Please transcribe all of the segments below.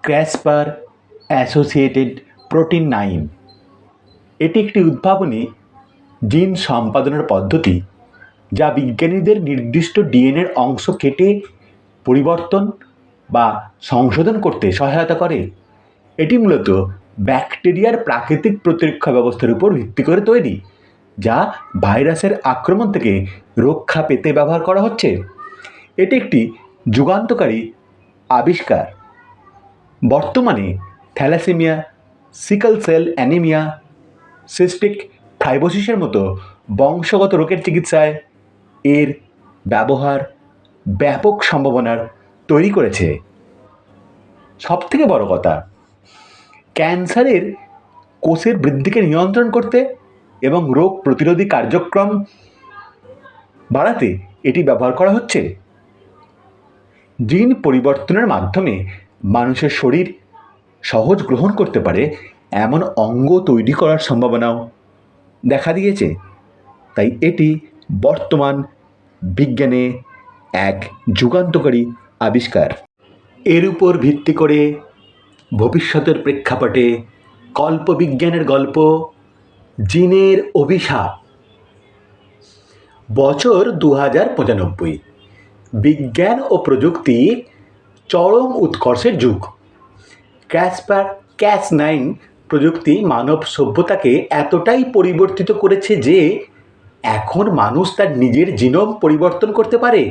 ক্র্যাসপার associated protein 9। এটি একটি উদ্ভাবনী জিন সম্পাদনের পদ্ধতি যা বিজ্ঞানীদের নির্দিষ্ট ডিএনএর অংশ কেটে পরিবর্তন বা সংশোধন করতে সহায়তা করে। এটি মূলত ব্যাকটেরিয়ার প্রাকৃতিক প্রতিরক্ষা ব্যবস্থার উপর ভিত্তি করে তৈরি, যা ভাইরাসের আক্রমণ থেকে রক্ষা পেতে ব্যবহার করা হচ্ছে। এটি একটি যুগান্তকারী আবিষ্কার। বর্তমানে thalassaemia, sickle cell anaemia, cystic ফাইব্রোসিসের মতো বংশগত রোগের চিকিৎসায় এর ব্যবহার ব্যাপক সম্ভাবনার তৈরি করেছে। সবথেকে বড় কথা, ক্যান্সারের কোষের বৃদ্ধিকে নিয়ন্ত্রণ করতে এবং রোগ প্রতিরোধী কার্যক্রম বাড়াতে এটি ব্যবহার করা হচ্ছে। জিন পরিবর্তনের মাধ্যমে মানুষের শরীর সহজ গ্রহণ করতে পারে এমন অঙ্গ তৈরি করার সম্ভাবনাও দেখা দিয়েছে। তাই এটি বর্তমান বিজ্ঞানে এক যুগান্তকারী আবিষ্কার। এর উপর ভিত্তি করে ভবিষ্যতের প্রেক্ষাপটে কল্পবিজ্ঞানের গল্প জিনের অভিশাপ। বছর 2095। বিজ্ঞান ও প্রযুক্তি চরম উৎকর্ষের যুগ। ক্র্যাসপার ক্যাস9 প্রযুক্তি মানব সভ্যতাকে এতটাই পরিবর্তিত করেছে যে এখন মানুষ তার নিজের জিনোম পরিবর্তন করতে পারে।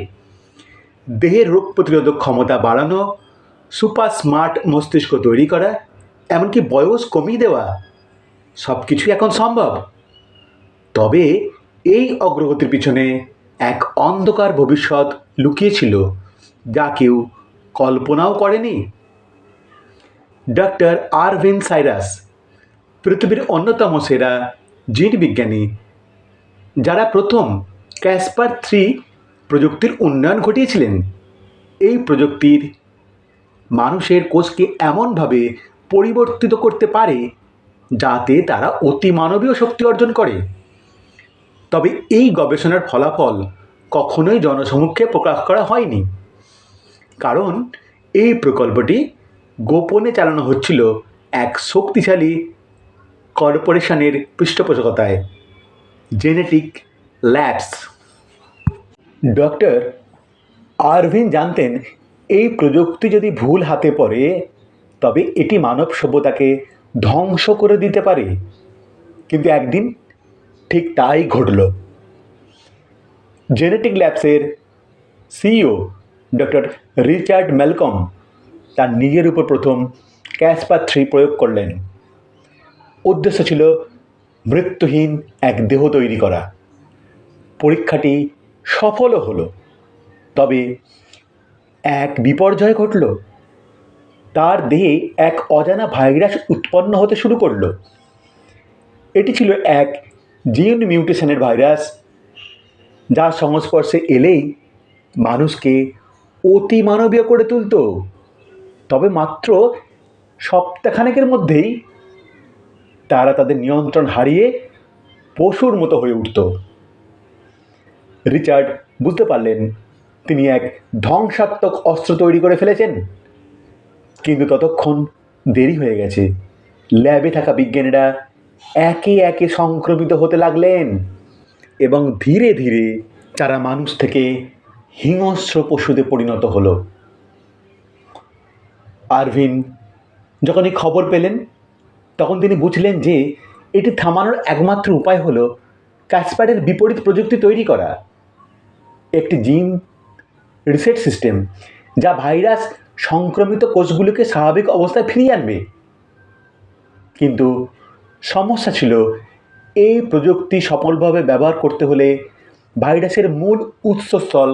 দেহের রোগ প্রতিরোধক ক্ষমতা বাড়ানো, সুপার স্মার্ট মস্তিষ্ক তৈরি করা, এমনকি বয়স কমিয়ে দেওয়া, সব কিছুই এখন সম্ভব। তবে এই অগ্রগতির পিছনে এক অন্ধকার ভবিষ্যৎ লুকিয়েছিল যা কেউ কল্পনাও করেনি। ডক্টর আরভিন সাইরাস পৃথিবীর অন্যতম সেরা জিন বিজ্ঞানী, যারা প্রথম ক্যাসপার-3 প্রযুক্তির উন্নয়ন ঘটিয়েছিলেন। এই প্রযুক্তির মানুষের কোষকে এমনভাবে পরিবর্তিত করতে পারে যাতে তারা অতিমানবীয় শক্তি অর্জন করে। তবে এই গবেষণার ফলাফল কখনোই জনসমক্ষে প্রকাশ করা হয়নি, কারণ এই প্রকল্পটি গোপনে চালানো হচ্ছিল এক শক্তিশালী কর্পোরেশনের পৃষ্ঠপোষকতায়, জেনেটিক ল্যাবস। ডক্টর আরভিন জানতেন এই প্রযুক্তি যদি ভুল হাতে পড়ে তবে এটি মানব সভ্যতাকে ধ্বংস করে দিতে পারে। কিন্তু একদিন ঠিক তাই ঘটল। জেনেটিক ল্যাবসের সিইও ডক্টর রিচার্ড ম্যালকম তার নিজের উপর প্রথম ক্যাসপার-3 প্রয়োগ করলেন। উদ্দেশ্য ছিল মৃত্যুহীন এক দেহ তৈরি করা। পরীক্ষাটি সফলও হলো, তবে এক বিপর্যয় ঘটল। তার দেহে এক অজানা ভাইরাস উৎপন্ন হতে শুরু করল। এটি ছিল এক জিন মিউটেশনের ভাইরাস, যার সংস্পর্শে এলেই মানুষকে অতিমানবীয় করে তুলত। তবে মাত্র সপ্তাহখানেকের মধ্যেই তারা তাদের নিয়ন্ত্রণ হারিয়ে পশুর মতো হয়ে উঠত। রিচার্ড বুঝতে পারলেন তিনি এক ধ্বংসাত্মক অস্ত্র তৈরি করে ফেলেছেন। কিন্তু ততক্ষণ দেরি হয়ে গেছে। ল্যাবে থাকা বিজ্ঞানীরা একে একে সংক্রমিত হতে লাগলেন এবং ধীরে ধীরে তারা মানুষ থেকে হিংস্র পশুতে পরিণত হলো। আরভিন যখন এই খবর পেলেন তখন তিনি বুঝলেন যে এটি থামানোর একমাত্র উপায় হলো ক্যাসপারের বিপরীত প্রযুক্তি তৈরি করা, একটি জিন রিসেট সিস্টেম যা ভাইরাস সংক্রমিত কোষগুলোকে স্বাভাবিক অবস্থায় ফিরিয়ে আনবে। কিন্তু সমস্যা ছিল, এই প্রযুক্তি সফলভাবে ব্যবহার করতে হলে ভাইরাসের মূল উৎসস্থল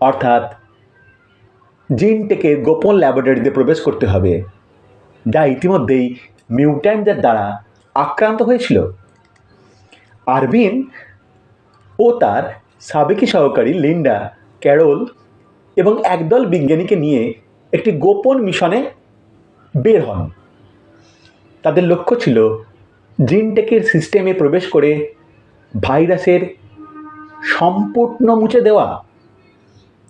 অর্থাৎ জিনটিকে গোপন ল্যাবরেটরিতে প্রবেশ করতে হবে, যা ইতিমধ্যেই মিউট্যান্টদের দ্বারা আক্রান্ত হয়েছিল। আরভিন ও তার সাবেকি সহকারী লিন্ডা ক্যারোল এবং একদল বিজ্ঞানীকে নিয়ে একটি গোপন মিশনে বের হন। তাদের লক্ষ্য ছিল জিনটেকের সিস্টেমে প্রবেশ করে ভাইরাসের সম্পূর্ণ মুছে দেওয়া।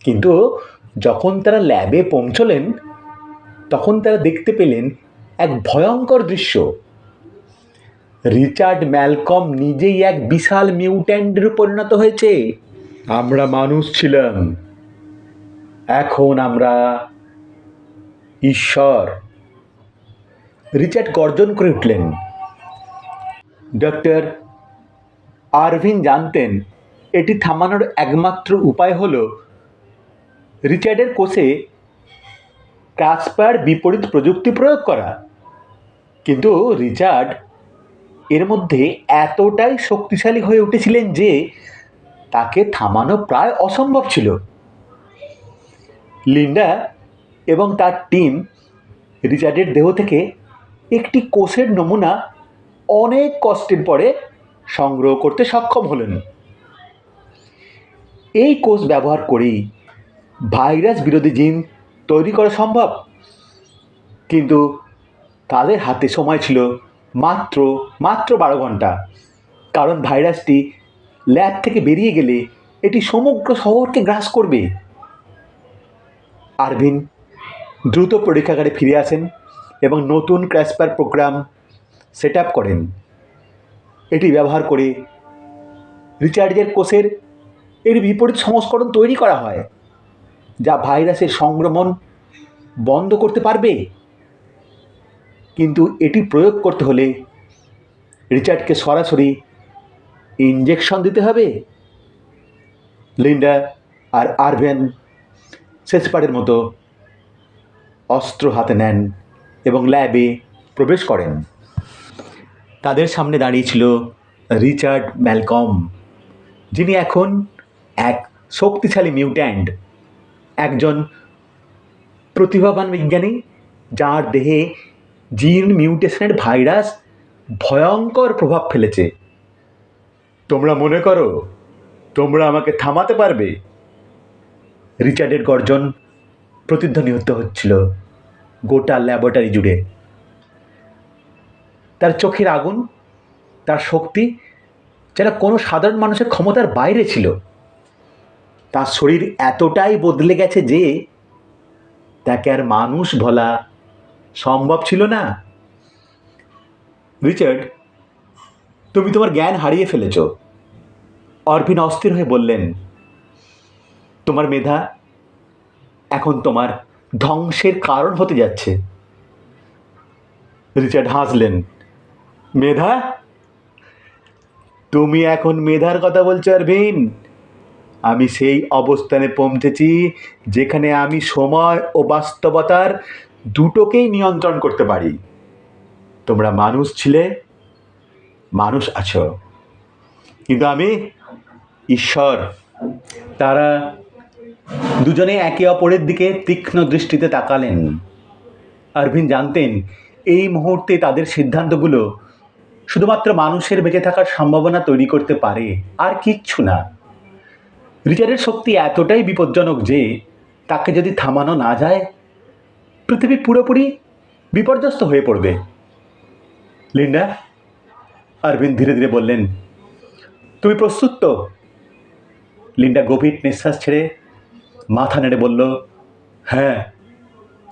কিন্তু যখন তারা ল্যাবে পৌঁছলেন তখন তারা দেখতে পেলেন এক ভয়ঙ্কর দৃশ্য। রিচার্ড ম্যালকম নিজেই এক বিশাল মিউট্যান্টে পরিণত হয়েছে। আমরা মানুষ ছিলাম, এখন আমরা ঈশ্বর। রিচার্ড গর্জন করে উঠলেন। ডক্টর আরভিন জানতেন এটি থামানোর একমাত্র উপায় হল রিচার্ডের কোষে ক্যাসপার বিপরীত প্রযুক্তি প্রয়োগ করা। কিন্তু রিচার্ড এর মধ্যে এতটাই শক্তিশালী হয়ে উঠেছিলেন যে তাকে থামানো প্রায় অসম্ভব ছিল। লিন্ডা এবং তার টিম রিচার্ডের দেহ থেকে একটি কোষের নমুনা অনেক কষ্টের পরে সংগ্রহ করতে সক্ষম হলেন। এই কোষ ব্যবহার করেই ভাইরাস বিরোধী জিন তৈরি করা সম্ভব। কিন্তু তাদের হাতে সময় ছিল মাত্র 12 ঘন্টা, কারণ ভাইরাসটি ল্যাব থেকে বেরিয়ে গেলে এটি সমগ্র শহরকে গ্রাস করবে। আরভিন দ্রুত পরীক্ষাগারে ফিরে আসেন এবং নতুন ক্যাসপার প্রোগ্রাম সেট আপ করেন। এটি ব্যবহার করে রিচার্ডের কোষের এর বিপরীত সংস্করণ তৈরি করা হয়, যা ভাইরাসের সংক্রমণ বন্ধ করতে পারবে। কিন্তু এটি প্রয়োগ করতে হলে রিচার্ডকে সরাসরি ইঞ্জেকশন দিতে হবে। লিন্ডা আর আরভেন শেষবারের মতো অস্ত্র হাতে নেন এবং ল্যাবে প্রবেশ করেন। তাদের সামনে দাঁড়িয়ে ছিল রিচার্ড ম্যালকম, যিনি এখন এক শক্তিশালী মিউট্যান্ট, একজন প্রতিভাবান বিজ্ঞানী যার দেহে জিন মিউটেশনের ভাইরাস ভয়ঙ্কর প্রভাব ফেলেছে। তোমরা মনে করো তোমরা আমাকে থামাতে পারবে? রিচার্ডের গর্জন প্রতিধ্বনিত হচ্ছিল গোটা ল্যাবরেটরি জুড়ে। তার চোখের আগুন, তার শক্তি যেন কোনো সাধারণ মানুষের ক্ষমতার বাইরে ছিল। তার শরীর এতটাই বদলে গেছে যে তাকে আর মানুষ বলা সম্ভব ছিল না। রিচার্ড, তুমি তোমার জ্ঞান হারিয়ে ফেলেছ। অরভিন অস্থির হয়ে বললেন, তোমার মেধা এখন তোমার ধ্বংসের কারণ হতে যাচ্ছে। রিচার্ড হাসলেন। মেধা? তুমি এখন মেধার কথা বলছো আরভিন? আমি সেই অবস্থানে পৌঁছেছি যেখানে আমি সময় ও বাস্তবতার দুটোকেই নিয়ন্ত্রণ করতে পারি। তোমরা মানুষ ছিলে, মানুষ আছো, কিন্তু আমি ঈশ্বর। তারা দুজনে একে অপরের দিকে তীক্ষ্ণ দৃষ্টিতে তাকালেন। আরভিন জানতেন এই মুহূর্তে তাদের সিদ্ধান্তগুলো শুধুমাত্র মানুষের বেঁচে থাকার সম্ভাবনা তৈরি করতে পারে, আর কিচ্ছু না। রিচার্ডের শক্তি এতটাই বিপজ্জনক যে তাকে যদি থামানো না যায় পৃথিবী পুরোপুরি বিপর্যস্ত হয়ে পড়বে। লিন্ডা, আরভিন ধীরে ধীরে বললেন, তুমি প্রস্তুত তো? লিন্ডা গভীর নিঃশ্বাস ছেড়ে মাথা নেড়ে বলল, হ্যাঁ,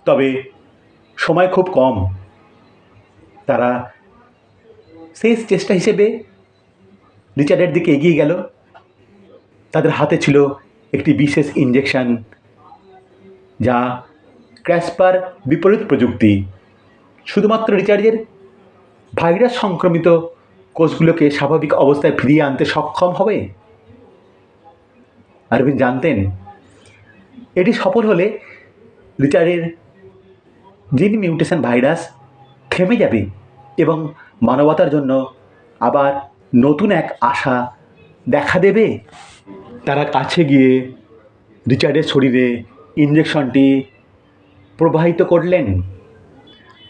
তবে সময় খুব কম। তারা শেষ চেষ্টা হিসেবে রিচার্ডের দিকে এগিয়ে গেল। তাদের হাতে ছিল একটি বিশেষ ইঞ্জেকশন, যা ক্যাসপার বিপরীত প্রযুক্তি। শুধুমাত্র রিচার্ডের ভাইরাস সংক্রমিত কোষগুলোকে স্বাভাবিক অবস্থায় ফিরিয়ে আনতে সক্ষম হবে। আরভিন জানতেন এটি সফল হলে রিচার্ডের জিন মিউটেশন ভাইরাস থেমে যাবে এবং মানবতার জন্য আবার নতুন এক আশা দেখা দেবে। তারা কাছে গিয়ে রিচার্ডের শরীরে ইঞ্জেকশনটি প্রবাহিত করলেন।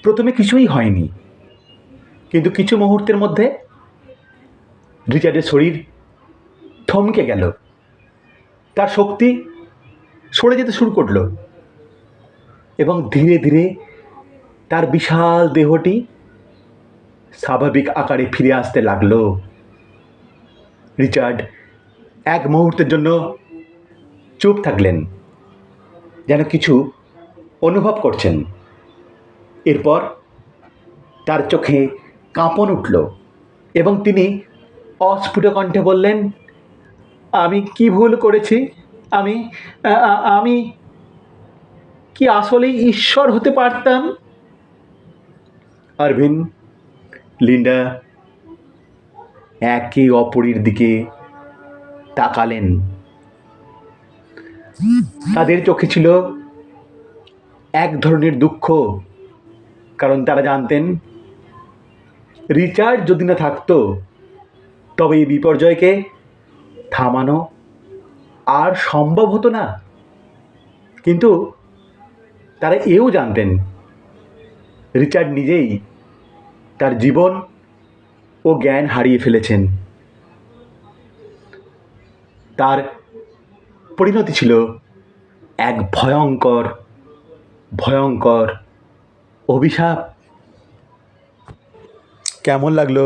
প্রথমে কিছুই হয়নি, কিন্তু কিছু মুহূর্তের মধ্যে রিচার্ডের শরীর থমকে গেল। তার শক্তি সরে যেতে শুরু করলো এবং ধীরে ধীরে তার বিশাল দেহটি স্বাভাবিক আকারে ফিরে আসতে লাগলো। রিচার্ড এক মুহূর্তের জন্য চুপ থাকলেন, যেন কিছু অনুভব করছেন। এরপর তার চোখে কাঁপন উঠল এবং তিনি অস্ফুট কণ্ঠে বললেন, আমি কি ভুল করেছি? আমি আমি কি আসলেই ঈশ্বর হতে পারতাম? আরভিন, লিন্ডা একে অপরের দিকে তাকালেন। তাদের চোখে ছিল এক ধরনের দুঃখ, কারণ তারা জানতেন রিচার্ড যদি না থাকতো তবে এই বিপর্যয়কে থামানো আর সম্ভব হতো না। কিন্তু তারা এও জানতেন রিচার্ড নিজেই তার জীবন ও জ্ঞান হারিয়ে ফেলেছেন। তার পরিণতি ছিল এক ভয়ঙ্কর ভয়ঙ্কর অভিশাপ। কেমন লাগলো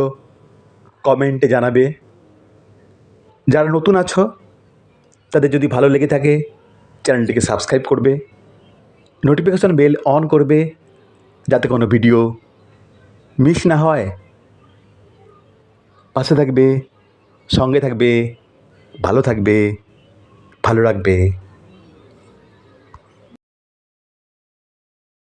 কমেন্টে জানাবে। যারা নতুন আছো তাদের যদি ভালো লেগে থাকে চ্যানেলটিকে সাবস্ক্রাইব করবে, নোটিফিকেশন বেল অন করবে যাতে কোনো ভিডিও মিস না হয়। পাশে থাকবে, সঙ্গে থাকবে, ভালো থাকবে, ভালো রাখবে।